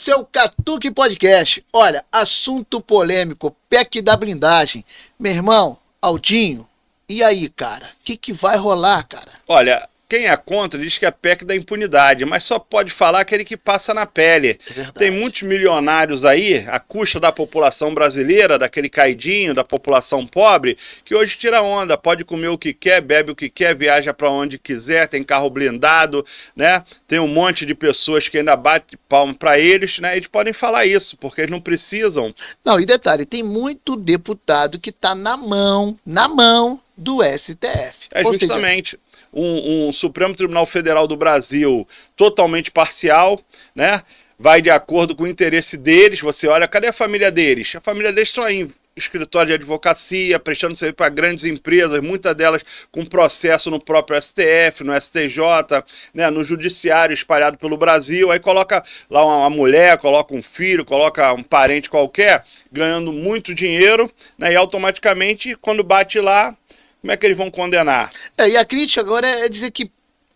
Esse é o Catuque Podcast. Olha, assunto polêmico, PEC da blindagem. Meu irmão, Aldinho, e aí, cara? O que vai rolar, cara? Olha, quem é contra diz que é PEC da impunidade, mas só pode falar aquele que passa na pele. Tem muitos milionários aí, à custa da população brasileira, daquele caidinho, da população pobre, que hoje tira onda, pode comer o que quer, bebe o que quer, viaja para onde quiser, tem carro blindado, né? Tem um monte de pessoas que ainda bate palma para eles, né? Eles podem falar isso, porque eles não precisam. Não, e detalhe, tem muito deputado que tá na mão do STF. É justamente um Supremo Tribunal Federal do Brasil totalmente parcial, né? Vai de acordo com o interesse deles. Você olha, cadê a família deles? A família deles estão aí em escritório de advocacia, prestando serviço para grandes empresas, muitas delas com processo no próprio STF, no STJ, né, no judiciário espalhado pelo Brasil. Aí coloca lá uma mulher, coloca um filho, coloca um parente qualquer, ganhando muito dinheiro, né, e automaticamente, quando bate lá, como é que eles vão condenar? E a crítica agora é dizer que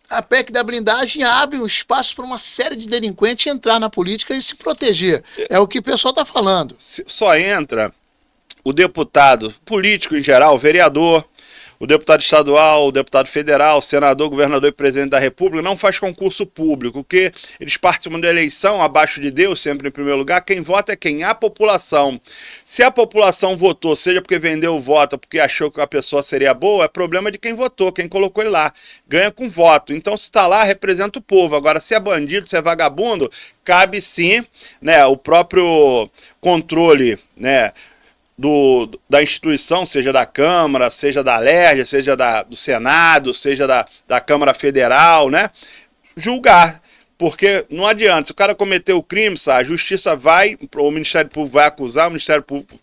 a PEC da blindagem abre um espaço para uma série de delinquentes entrar na política e se proteger. É o que o pessoal está falando. Só entra o deputado político em geral, o vereador, o deputado estadual, o deputado federal, o senador, governador e presidente da República, não faz concurso público, porque eles participam da eleição abaixo de Deus, sempre em primeiro lugar. Quem vota é quem? A população. Se a população votou, seja porque vendeu o voto ou porque achou que a pessoa seria boa, é problema de quem votou, quem colocou ele lá. Ganha com voto. Então, se está lá, representa o povo. Agora, se é bandido, se é vagabundo, cabe sim, né, o próprio controle, né, da instituição, seja da Câmara, seja da LERJ, seja do Senado, seja da Câmara Federal, né? Julgar. Porque não adianta, se o cara cometeu o crime, a Justiça vai, o Ministério Público vai acusar, o Ministério Público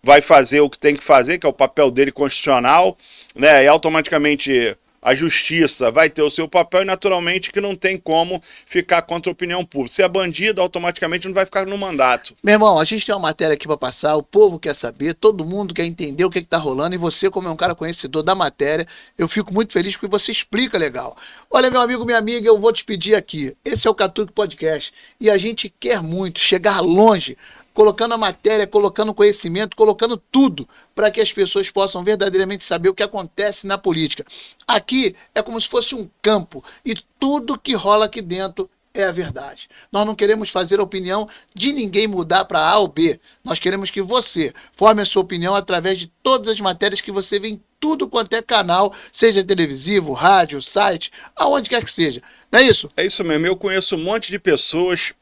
vai fazer o que tem que fazer, que é o papel dele constitucional, né? E automaticamente a Justiça vai ter o seu papel e naturalmente que não tem como ficar contra a opinião pública. Se é bandido, automaticamente não vai ficar no mandato. Meu irmão, a gente tem uma matéria aqui para passar, o povo quer saber, todo mundo quer entender o que está rolando e você, como é um cara conhecedor da matéria, eu fico muito feliz porque você explica legal. Olha, meu amigo, minha amiga, eu vou te pedir aqui, esse é o Catuque Podcast e a gente quer muito chegar longe, colocando a matéria, colocando conhecimento, colocando tudo para que as pessoas possam verdadeiramente saber o que acontece na política. Aqui é como se fosse um campo e tudo que rola aqui dentro é a verdade. Nós não queremos fazer a opinião de ninguém mudar para A ou B. Nós queremos que você forme a sua opinião através de todas as matérias que você vê em tudo quanto é canal, seja televisivo, rádio, site, aonde quer que seja. Não é isso? É isso mesmo. Eu conheço um monte de pessoas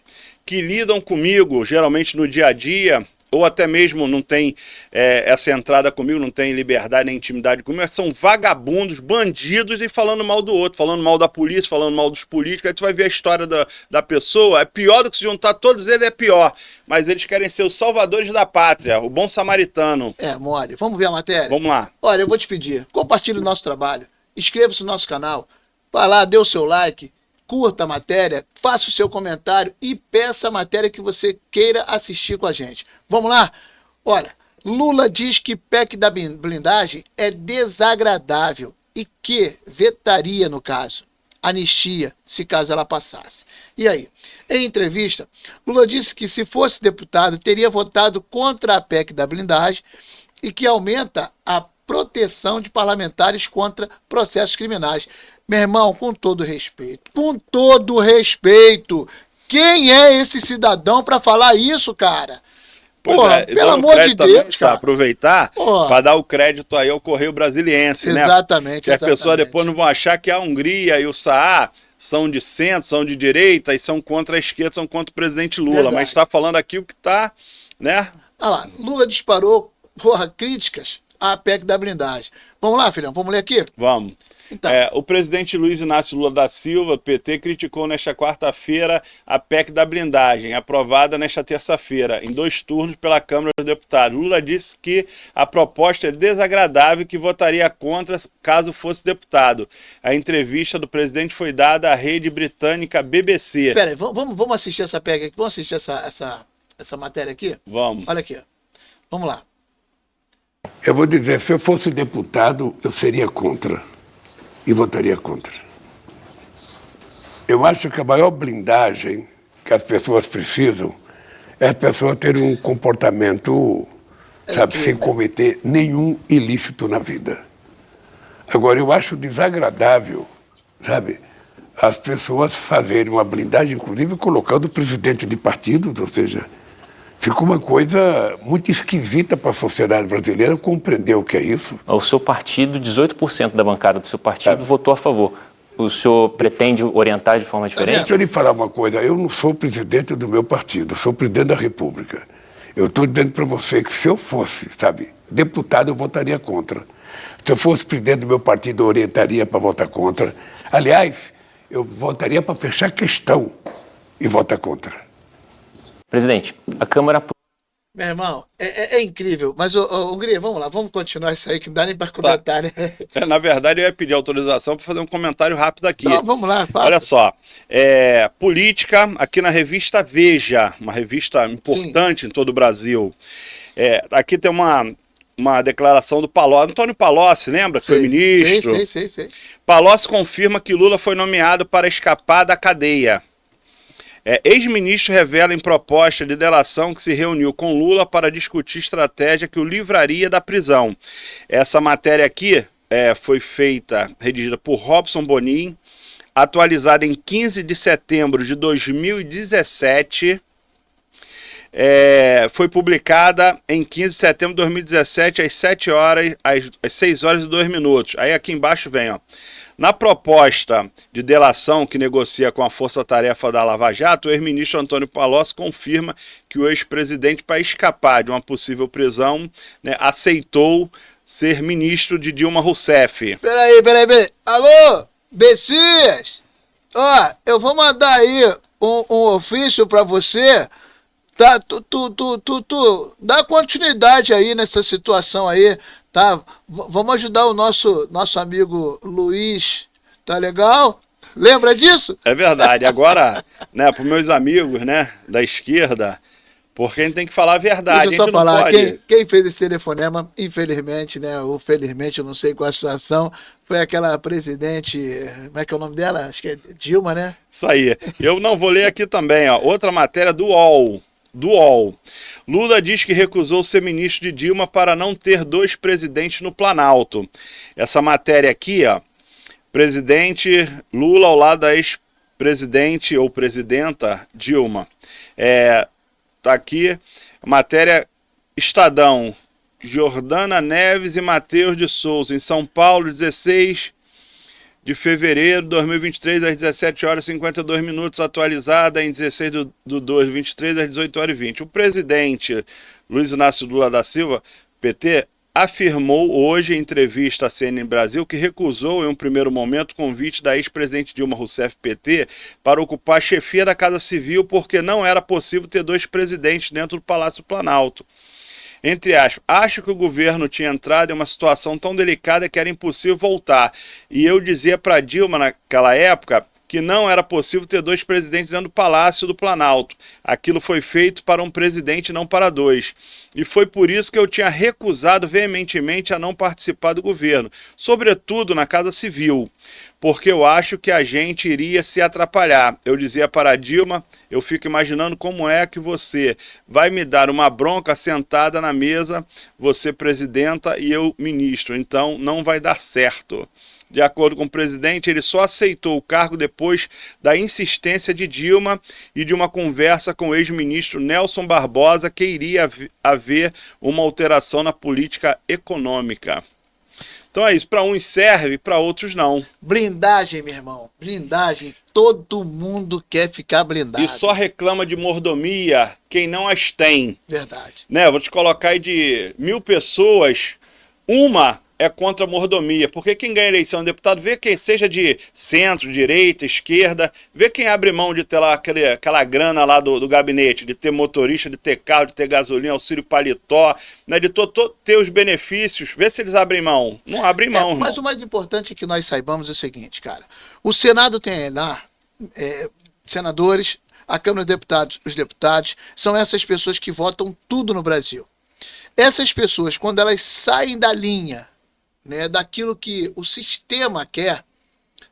que lidam comigo, geralmente no dia a dia, ou até mesmo não tem essa entrada comigo, não tem liberdade nem intimidade comigo, mas são vagabundos, bandidos e falando mal do outro, falando mal da polícia, falando mal dos políticos. Aí tu vai ver a história da pessoa, é pior do que se juntar todos eles, é pior. Mas eles querem ser os salvadores da pátria, o bom samaritano. É, mole. Vamos ver a matéria? Vamos lá. Olha, eu vou te pedir, compartilhe o nosso trabalho, inscreva-se no nosso canal, vai lá, dê o seu like, curta a matéria, faça o seu comentário e peça a matéria que você queira assistir com a gente. Vamos lá? Olha, Lula diz que PEC da blindagem é desagradável e que vetaria, no caso, anistia, se caso ela passasse. E aí? Em entrevista, Lula disse que se fosse deputado, teria votado contra a PEC da blindagem e que aumenta a proteção de parlamentares contra processos criminais. Meu irmão, com todo respeito, quem é esse cidadão para falar isso, cara? Pois porra, pelo amor de Deus, cara. Aproveitar para dar o crédito aí ao Correio Brasiliense, né? Exatamente. Que as pessoas depois não vão achar que a Hungria e o Saá são de centro, são de direita e são contra a esquerda, são contra o presidente Lula. Verdade. Mas está falando aqui o que está, né? Olha lá, Lula disparou, críticas à PEC da blindagem. Vamos lá, filhão, vamos ler aqui? Vamos. Então. O presidente Luiz Inácio Lula da Silva, PT, criticou nesta quarta-feira a PEC da blindagem, aprovada nesta terça-feira, em 2 turnos pela Câmara dos Deputados. Lula disse que a proposta é desagradável e que votaria contra caso fosse deputado. A entrevista do presidente foi dada à rede britânica BBC. Espera aí, vamos assistir essa PEC aqui? Vamos assistir essa matéria aqui? Vamos. Olha aqui, vamos lá. Eu vou dizer, se eu fosse deputado, eu seria contra. E votaria contra. Eu acho que a maior blindagem que as pessoas precisam é a pessoa ter um comportamento, sabe, sem cometer nenhum ilícito na vida. Agora, eu acho desagradável, sabe, as pessoas fazerem uma blindagem, inclusive colocando o presidente de partidos, ou seja, ficou uma coisa muito esquisita para a sociedade brasileira compreender o que é isso. O seu partido, 18% da bancada do seu partido votou a favor. O senhor pretende orientar de forma diferente? Deixa eu lhe falar uma coisa, eu não sou presidente do meu partido, eu sou presidente da República. Eu estou dizendo para você que se eu fosse, sabe, deputado, eu votaria contra. Se eu fosse presidente do meu partido, eu orientaria para votar contra. Aliás, eu votaria para fechar questão e votar contra. Presidente, a Câmara... Meu irmão, é incrível. Mas, Hungria, vamos lá, vamos continuar isso aí, que não dá nem para comentar, né? Na verdade, eu ia pedir autorização para fazer um comentário rápido aqui. Então, vamos lá, fala. Olha só, política aqui na revista Veja, uma revista importante em todo o Brasil. Aqui tem uma declaração do Palocci. Antônio Palocci, lembra? Que foi ministro. Sei. Palocci confirma que Lula foi nomeado para escapar da cadeia. Ex-ministro revela em proposta de delação que se reuniu com Lula para discutir estratégia que o livraria da prisão. Essa matéria aqui foi redigida por Robson Bonin, atualizada em 15 de setembro de 2017. Foi publicada em 15 de setembro de 2017, às 6 horas e 2 minutos. Aí aqui embaixo vem, ó. Na proposta de delação que negocia com a força-tarefa da Lava Jato, o ex-ministro Antônio Palocci confirma que o ex-presidente, para escapar de uma possível prisão, né, aceitou ser ministro de Dilma Rousseff. Peraí. Alô, Bessias? Ó, eu vou mandar aí um ofício para você. Tá, tu dá continuidade aí nessa situação aí, tá? Vamos ajudar o nosso amigo Luiz, tá legal? Lembra disso? É verdade. Agora, né, para os meus amigos, né, da esquerda, porque a gente tem que falar a verdade. Deixa eu só a gente não falar, pode... quem fez esse telefonema, infelizmente, né, ou felizmente, eu não sei qual a situação, foi aquela presidente, como é que é o nome dela? Acho que é Dilma, né? Isso aí. Eu não vou ler aqui também, ó. Outra matéria do UOL. Lula diz que recusou ser ministro de Dilma para não ter dois presidentes no Planalto. Essa matéria aqui, ó, presidente Lula ao lado da ex-presidente ou presidenta Dilma. Tá aqui, matéria Estadão, Jordana Neves e Matheus de Souza, em São Paulo, 16 de fevereiro de 2023, às 17 horas e 52 minutos, atualizada em 16 de 2 de 23, às 18 horas e 20. O presidente Luiz Inácio Lula da Silva, PT, afirmou hoje em entrevista à CNN Brasil que recusou em um primeiro momento o convite da ex-presidente Dilma Rousseff, PT, para ocupar a chefia da Casa Civil porque não era possível ter dois presidentes dentro do Palácio Planalto. Entre aspas, acho que o governo tinha entrado em uma situação tão delicada que era impossível voltar. E eu dizia para Dilma naquela época que não era possível ter dois presidentes dentro do Palácio do Planalto. Aquilo foi feito para um presidente, não para dois. E foi por isso que eu tinha recusado veementemente a não participar do governo, sobretudo na Casa Civil, porque eu acho que a gente iria se atrapalhar. Eu dizia para a Dilma, eu fico imaginando como é que você vai me dar uma bronca sentada na mesa, você presidenta e eu ministro, então não vai dar certo. De acordo com o presidente, ele só aceitou o cargo depois da insistência de Dilma e de uma conversa com o ex-ministro Nelson Barbosa que iria haver uma alteração na política econômica. Então é isso, para uns serve, para outros não. Blindagem, meu irmão, blindagem. Todo mundo quer ficar blindado. E só reclama de mordomia quem não as tem. Verdade. Né? Vou te colocar aí de 1.000 pessoas, uma é contra a mordomia, porque quem ganha eleição de deputado vê quem seja de centro, direita, esquerda, vê quem abre mão de ter lá aquela grana lá do gabinete, de ter motorista, de ter carro, de ter gasolina, auxílio paletó, né, de ter os benefícios, vê se eles abrem mão. Não abrem mão, irmão. Mas o mais importante é que nós saibamos o seguinte, cara, o Senado tem lá senadores, a Câmara dos Deputados, os deputados, são essas pessoas que votam tudo no Brasil. Essas pessoas, quando elas saem da linha, né, daquilo que o sistema quer,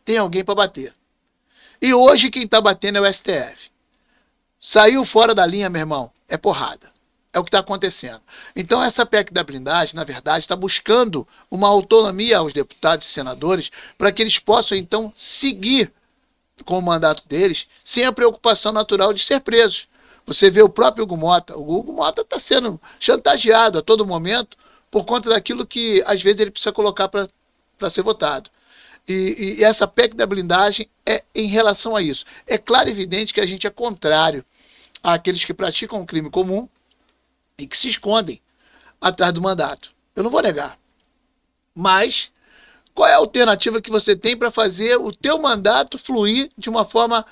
tem alguém para bater. E hoje quem está batendo é o STF. Saiu fora da linha, meu irmão, é porrada. É o que está acontecendo. Então, essa PEC da blindagem, na verdade, está buscando uma autonomia aos deputados e senadores para que eles possam, então, seguir com o mandato deles sem a preocupação natural de ser presos. Você vê o próprio Hugo Mota. O Hugo Mota está sendo chantageado a todo momento por conta daquilo que, às vezes, ele precisa colocar para ser votado. E essa PEC da blindagem é em relação a isso. É claro e evidente que a gente é contrário àqueles que praticam um crime comum e que se escondem atrás do mandato. Eu não vou negar. Mas qual é a alternativa que você tem para fazer o teu mandato fluir de uma forma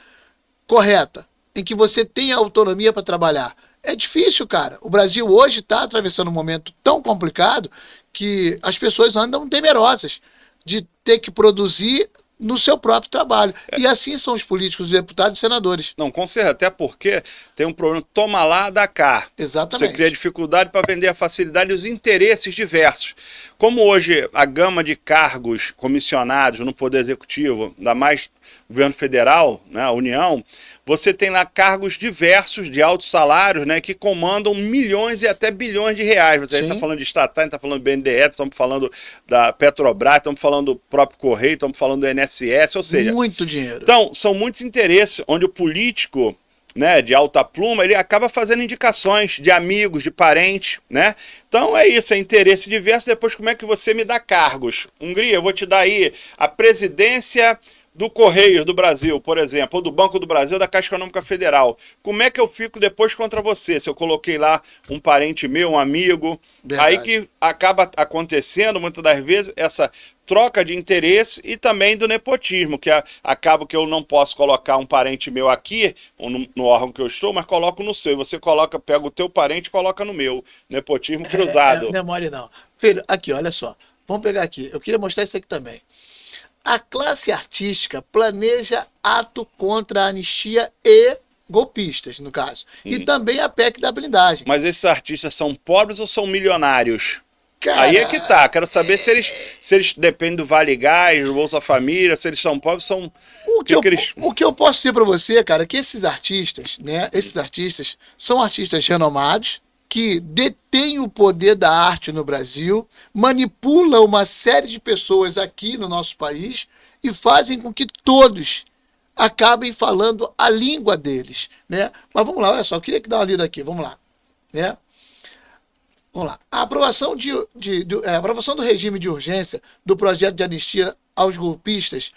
correta, em que você tenha autonomia para trabalhar? É difícil, cara. O Brasil hoje está atravessando um momento tão complicado que as pessoas andam temerosas de ter que produzir no seu próprio trabalho. E assim são os políticos, os deputados e senadores. Não, com certeza, até porque tem um problema, toma lá, dá cá. Exatamente. Você cria dificuldade para vender a facilidade e os interesses diversos. Como hoje a gama de cargos comissionados no Poder Executivo, ainda mais governo federal, né, a União, você tem lá cargos diversos de altos salários, né, que comandam milhões e até bilhões de reais. Você está falando de estatal, está falando do BNDES, estamos falando da Petrobras, estamos falando do próprio Correio, estamos falando do INSS, ou seja... Muito dinheiro. Então, são muitos interesses onde o político, né, de alta pluma, ele acaba fazendo indicações de amigos, de parentes, né? Então é isso, é interesse diverso. Depois, como é que você me dá cargos? Hungria, eu vou te dar aí a presidência do Correio do Brasil, por exemplo, ou do Banco do Brasil, ou da Caixa Econômica Federal. Como é que eu fico depois contra você? Se eu coloquei lá um parente meu, um amigo, Verdade. Aí que acaba acontecendo, muitas das vezes, essa troca de interesse e também do nepotismo, que acaba que eu não posso colocar um parente meu aqui, ou no órgão que eu estou, mas coloco no seu. E você pega o teu parente e coloca no meu. Nepotismo cruzado. Não é mole não. Filho, aqui, olha só. Vamos pegar aqui. Eu queria mostrar isso aqui também. A classe artística planeja ato contra a anistia e golpistas, no caso. E também a PEC da blindagem. Mas esses artistas são pobres ou são milionários? Cara, Aí é que tá. Quero saber se eles dependem do Vale Gás, do Bolsa Família, se eles são pobres, são... O que eu posso dizer para você, cara, é que esses artistas, né? Esses artistas são artistas renomados, que detêm o poder da arte no Brasil, manipulam uma série de pessoas aqui no nosso país e fazem com que todos acabem falando a língua deles, né? Mas vamos lá, olha só, eu queria que dar uma lida aqui, vamos lá, né? Vamos lá. A aprovação, a aprovação do regime de urgência do projeto de anistia aos golpistas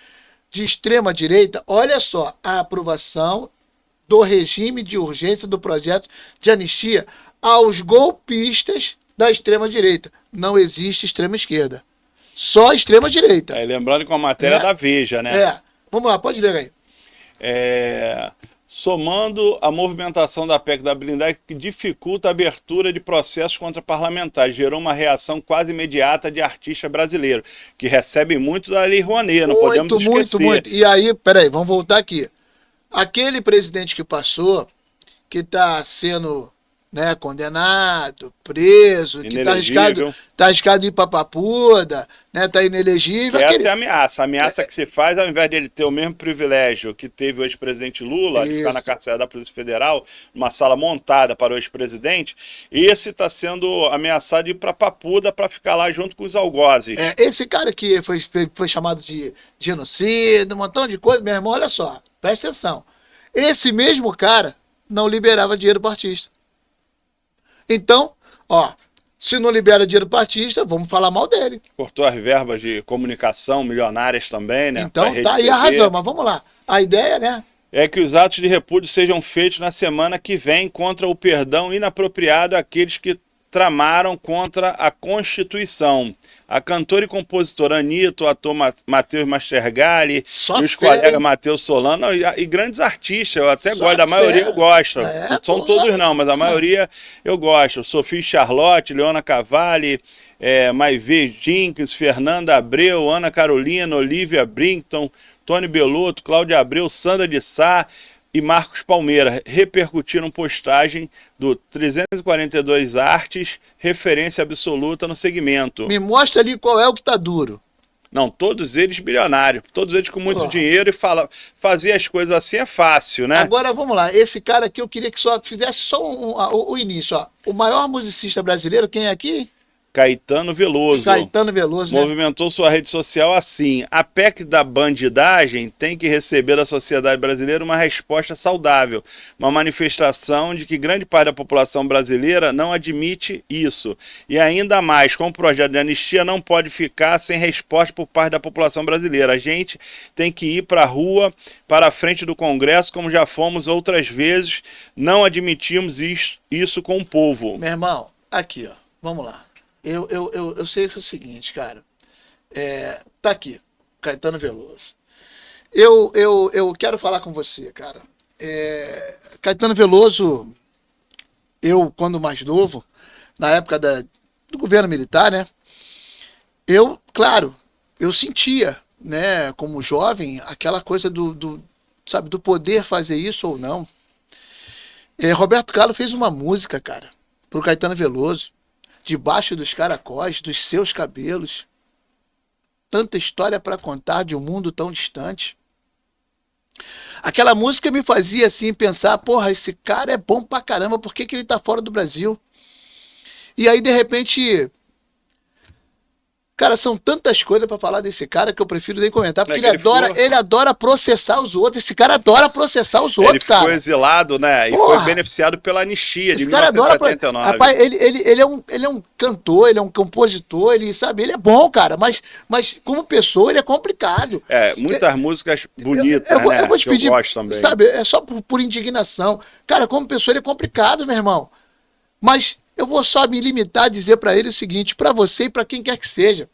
de extrema-direita, olha só, a aprovação do regime de urgência do projeto de anistia aos golpistas da extrema-direita. Não existe extrema-esquerda. Só extrema-direita. Lembrando com a matéria da Veja, né? Vamos lá, pode ler aí. Somando a movimentação da PEC da blindagem que dificulta a abertura de processos contra parlamentares, gerou uma reação quase imediata de artista brasileiro, que recebe muito da Lei Rouanet, não podemos esquecer. Muito. E aí, peraí, vamos voltar aqui. Aquele presidente que passou, que está sendo, né, condenado, preso, que está arriscado de ir para Papuda, né, está inelegível. Essa é a ameaça. A ameaça que se faz, ao invés de ele ter o mesmo privilégio que teve o ex-presidente Lula, de ficar na carcela da Polícia Federal, uma sala montada para o ex-presidente, esse está sendo ameaçado de ir para Papuda para ficar lá junto com os algozes. Esse cara que foi chamado de genocida, um montão de coisa, meu irmão, olha só, presta atenção. Esse mesmo cara não liberava dinheiro para artista. Então, se não libera dinheiro para artista, vamos falar mal dele. Cortou as verbas de comunicação milionárias também, né? Então, tá aí a razão, mas vamos lá. A ideia, né? É que os atos de repúdio sejam feitos na semana que vem contra o perdão inapropriado àqueles que tramaram contra a Constituição. A cantora e compositora Anitta, o ator Matheus Mastroianni e os colegas Matheus Solano e grandes artistas, eu até gosto, da maioria eu gosto. Não são todos não, mas a maioria eu gosto. Sophie Charlotte, Leona Cavalli, Maivê Jenkins, Fernanda Abreu, Ana Carolina, Olivia Brinkton, Tony Belotto, Cláudia Abreu, Sandra de Sá e Marcos Palmeira repercutiram postagem do 342 Artes, referência absoluta no segmento. Me mostra ali qual é o que tá duro. Não, todos eles bilionários, todos eles com muito dinheiro e fazer as coisas assim é fácil, né? Agora vamos lá, esse cara aqui eu queria que só fizesse só o início, ó. O maior musicista brasileiro, quem é aqui? Caetano Veloso. Caetano Veloso, né? Movimentou sua rede social assim: a PEC da bandidagem tem que receber da sociedade brasileira uma resposta saudável, uma manifestação de que grande parte da população brasileira não admite isso. E ainda mais, com o projeto de anistia não pode ficar sem resposta por parte da população brasileira. A gente tem que ir para a rua, para a frente do Congresso, como já fomos outras vezes, não admitimos isso com o povo. Meu irmão, aqui, ó, vamos lá. Eu sei que é o seguinte, cara. Tá aqui, Caetano Veloso. Eu quero falar com você, cara. Caetano Veloso, eu, quando mais novo, na época do governo militar, né? Claro, eu sentia, né, como jovem, aquela coisa sabe, do poder fazer isso ou não. Roberto Carlos fez uma música, cara, pro Caetano Veloso. Debaixo dos caracóis, dos seus cabelos. Tanta história para contar de um mundo tão distante. Aquela música me fazia assim pensar, porra, esse cara é bom pra caramba, por que ele tá fora do Brasil? E aí, de repente, cara, são tantas coisas para falar desse cara que eu prefiro nem comentar, porque ele adora processar os outros. Esse cara adora processar os outros, cara. Ele foi exilado, né? E foi beneficiado pela anistia de 1979. Rapaz, ele é um cantor, ele é um compositor, ele é bom, cara, mas como pessoa ele é complicado. Muitas músicas bonitas, né? Eu vou te pedir, eu gosto também. Sabe, é só por indignação. Cara, como pessoa ele é complicado, meu irmão. Mas eu vou só me limitar a dizer para ele o seguinte, para você e para quem quer que seja.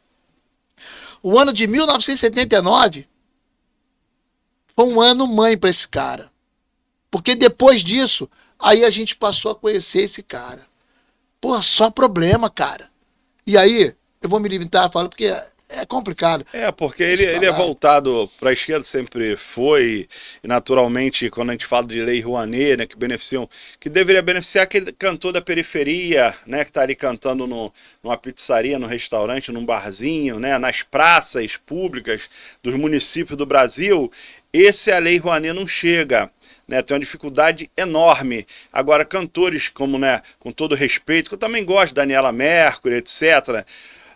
O ano de 1979 foi um ano mãe para esse cara. Porque depois disso, aí a gente passou a conhecer esse cara. Pô, só problema, cara. E aí, eu vou me limitar a falar, porque é complicado. Porque ele é voltado para a esquerda, sempre foi, e naturalmente, quando a gente fala de Lei Rouanet, né, que deveria beneficiar aquele cantor da periferia, né, que está ali cantando numa pizzaria, num restaurante, num barzinho, né, nas praças públicas dos municípios do Brasil, a Lei Rouanet não chega. Né, tem uma dificuldade enorme. Agora, cantores como, né, com todo respeito, que eu também gosto, Daniela Mercury, etc.,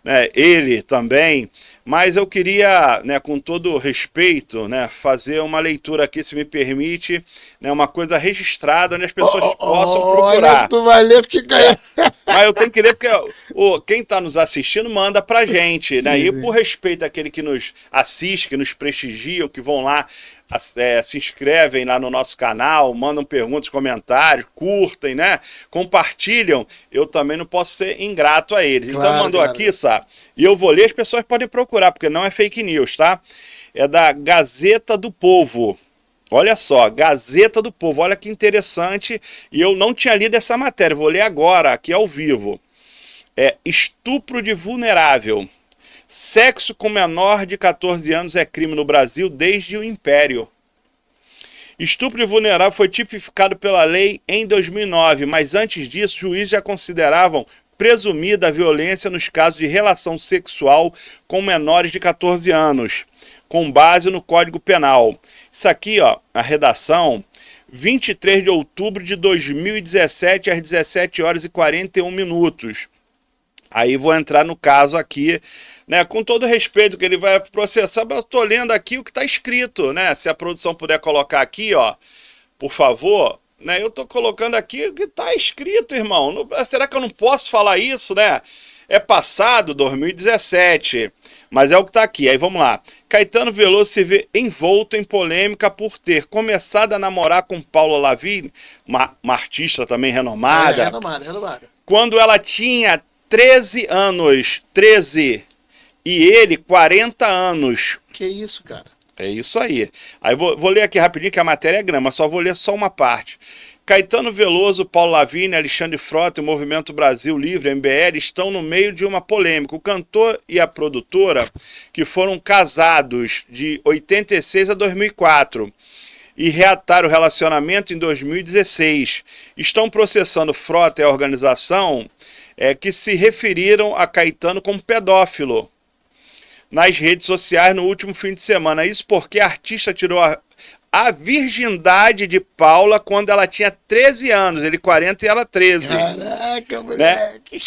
né, ele também, mas eu queria, né, com todo respeito, né, fazer uma leitura aqui, se me permite, né, uma coisa registrada, onde as pessoas possam procurar. Olha, tu vai ler porque mas eu tenho que ler porque quem está nos assistindo manda pra gente, né, e por respeito àquele que nos assiste, que nos prestigiam, que vão lá, se inscrevem lá no nosso canal, mandam perguntas, comentários, curtem, né? Compartilham. Eu também não posso ser ingrato a eles. Claro, então mandou aqui, sabe? E eu vou ler, as pessoas podem procurar, porque não é fake news, tá? É da Gazeta do Povo. Olha só, Gazeta do Povo. Olha que interessante. E eu não tinha lido essa matéria. Vou ler agora, aqui ao vivo. Estupro de vulnerável. Sexo com menor de 14 anos é crime no Brasil desde o Império. Estupro de vulnerável foi tipificado pela lei em 2009, mas antes disso, juízes já consideravam presumida a violência nos casos de relação sexual com menores de 14 anos, com base no Código Penal. Isso aqui, ó, a redação, 23 de outubro de 2017, às 17 horas e 41 minutos. Aí vou entrar no caso aqui, né, com todo respeito que ele vai processar, mas eu estou lendo aqui o que está escrito, né? Se a produção puder colocar aqui, ó, por favor, né? Eu estou colocando aqui o que está escrito, irmão. Será que eu não posso falar isso, né? É passado, 2017, mas é o que está aqui. Aí vamos lá. Caetano Veloso se vê envolto em polêmica por ter começado a namorar com Paula Lavigne, uma artista também renomada. Renomada. Quando ela tinha 13 anos, 13, e ele 40 anos. Que isso, cara? É isso aí. Aí vou ler aqui rapidinho, que a matéria é grande, mas só vou ler só uma parte. Caetano Veloso, Paulo Lavigne, Alexandre Frota e o Movimento Brasil Livre, MBL, estão no meio de uma polêmica. O cantor e a produtora, que foram casados de 86 a 2004, e reataram o relacionamento em 2016, estão processando Frota e a organização que se referiram a Caetano como pedófilo. nas redes sociais no último fim de semana. Isso porque a artista tirou a virgindade de Paula quando ela tinha 13 anos, ele 40 e ela 13. Caraca, moleque.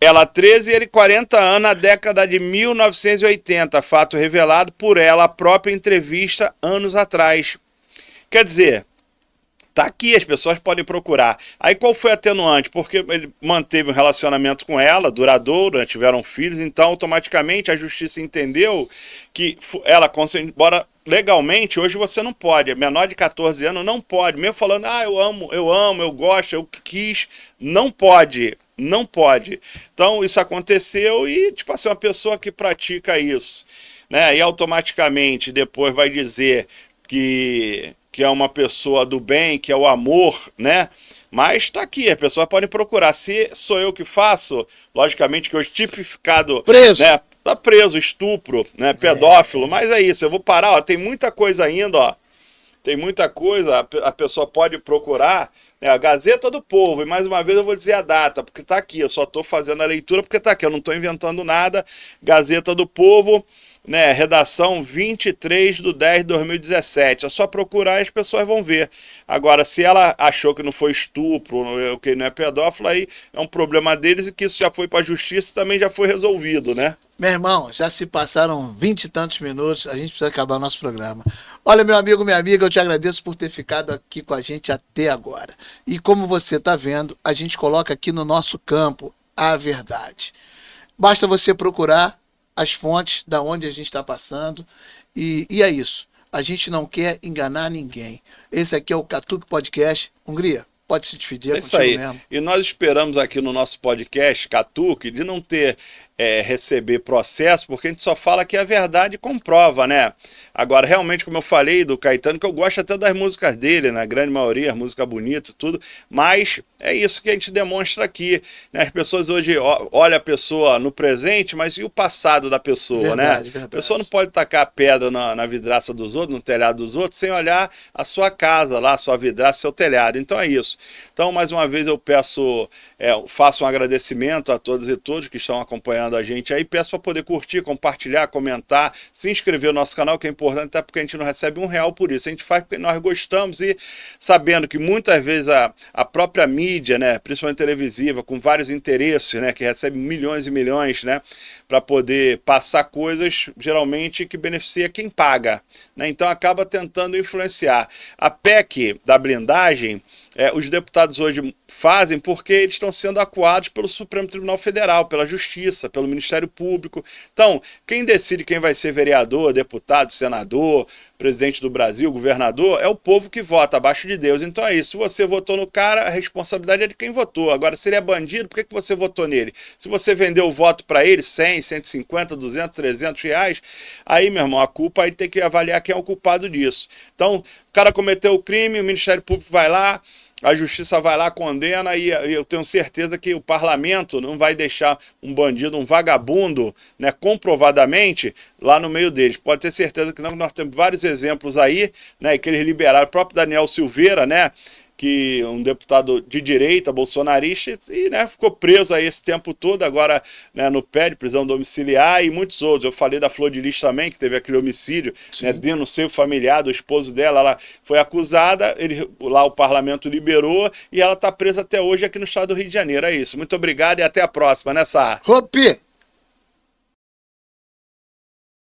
Ela 13 e ele 40 anos, na década de 1980, fato revelado por ela, a própria entrevista anos atrás. Quer dizer, tá aqui, as pessoas podem procurar. Aí qual foi a atenuante? Porque ele manteve um relacionamento com ela, duradouro, né, tiveram filhos, então automaticamente a justiça entendeu que ela consentiu, embora legalmente hoje você não pode, menor de 14 anos não pode, mesmo falando, eu amo, eu gosto, eu quis, não pode. Não pode. Então, isso aconteceu e, tipo assim, uma pessoa que pratica isso, né? E automaticamente depois vai dizer que é uma pessoa do bem, que é o amor, né? Mas tá aqui, as pessoas podem procurar. Se sou eu que faço, logicamente que hoje tipificado... Preso. Né? Tá preso, estupro, né? Pedófilo, mas é isso. Eu vou parar, ó. Tem muita coisa ainda, ó. Tem muita coisa, a pessoa pode procurar... a Gazeta do Povo, e mais uma vez eu vou dizer a data, porque está aqui, eu só estou fazendo a leitura porque está aqui, eu não estou inventando nada. Gazeta do Povo, né, redação 23/10/2017, é só procurar e as pessoas vão ver. Agora, se ela achou que não foi estupro, que não é pedófilo, aí é um problema deles e que isso já foi para a justiça também já foi resolvido, né? Meu irmão, já se passaram 20 e tantos minutos, a gente precisa acabar o nosso programa. Olha, meu amigo, minha amiga, eu te agradeço por ter ficado aqui com a gente até agora. E como você está vendo, a gente coloca aqui no nosso campo a verdade. Basta você procurar as fontes da onde a gente está passando e é isso. A gente não quer enganar ninguém. Esse aqui é o Catuque Podcast. Hungria, pode se despedir, É isso aí. Mesmo. E nós esperamos aqui no nosso podcast, Catuque, de não ter... receber processo, porque a gente só fala que a verdade comprova, né? Agora, realmente, como eu falei do Caetano, que eu gosto até das músicas dele, na grande maioria, música bonita, tudo, mas é isso que a gente demonstra aqui, né? As pessoas hoje olham a pessoa no presente, mas e o passado da pessoa, verdade, né? Verdade. A pessoa não pode tacar pedra na vidraça dos outros, no telhado dos outros, sem olhar a sua casa lá, a sua vidraça, seu telhado. Então é isso. Então, mais uma vez, eu peço, faço um agradecimento a todas e todos que estão acompanhando a gente aí, peço para poder curtir, compartilhar, comentar, se inscrever no nosso canal, que é importante, até porque a gente não recebe R$1 por isso, a gente faz porque nós gostamos e sabendo que muitas vezes a própria mídia, né, principalmente televisiva, com vários interesses, né, que recebe milhões e milhões, né, para poder passar coisas, geralmente, que beneficia quem paga, né, então acaba tentando influenciar. A PEC da blindagem, os deputados hoje fazem porque eles estão sendo acuados pelo Supremo Tribunal Federal, pela Justiça, pelo Ministério Público. Então, quem decide quem vai ser vereador, deputado, senador, presidente do Brasil, governador, é o povo que vota, abaixo de Deus. Então é isso, se você votou no cara, a responsabilidade é de quem votou. Agora, se ele é bandido, por que você votou nele? Se você vendeu o voto para ele, 100, 150, 200, 300 reais, aí, meu irmão, a culpa aí tem que avaliar quem é o culpado disso. Então, o cara cometeu o crime, o Ministério Público vai lá, a justiça vai lá, condena, e eu tenho certeza que o parlamento não vai deixar um bandido, um vagabundo, né, comprovadamente, lá no meio deles. Pode ter certeza que não, nós temos vários exemplos aí, né, que eles liberaram. O próprio Daniel Silveira, né, que um deputado de direita, bolsonarista, e né, ficou preso aí esse tempo todo, agora né, no pé de prisão domiciliar, e muitos outros. Eu falei da Flor de Lis também, que teve aquele homicídio, né, dentro do seio familiar do esposo dela, ela foi acusada, lá o parlamento liberou, e ela está presa até hoje aqui no estado do Rio de Janeiro. É isso. Muito obrigado e até a próxima, né, Sá? Ropi!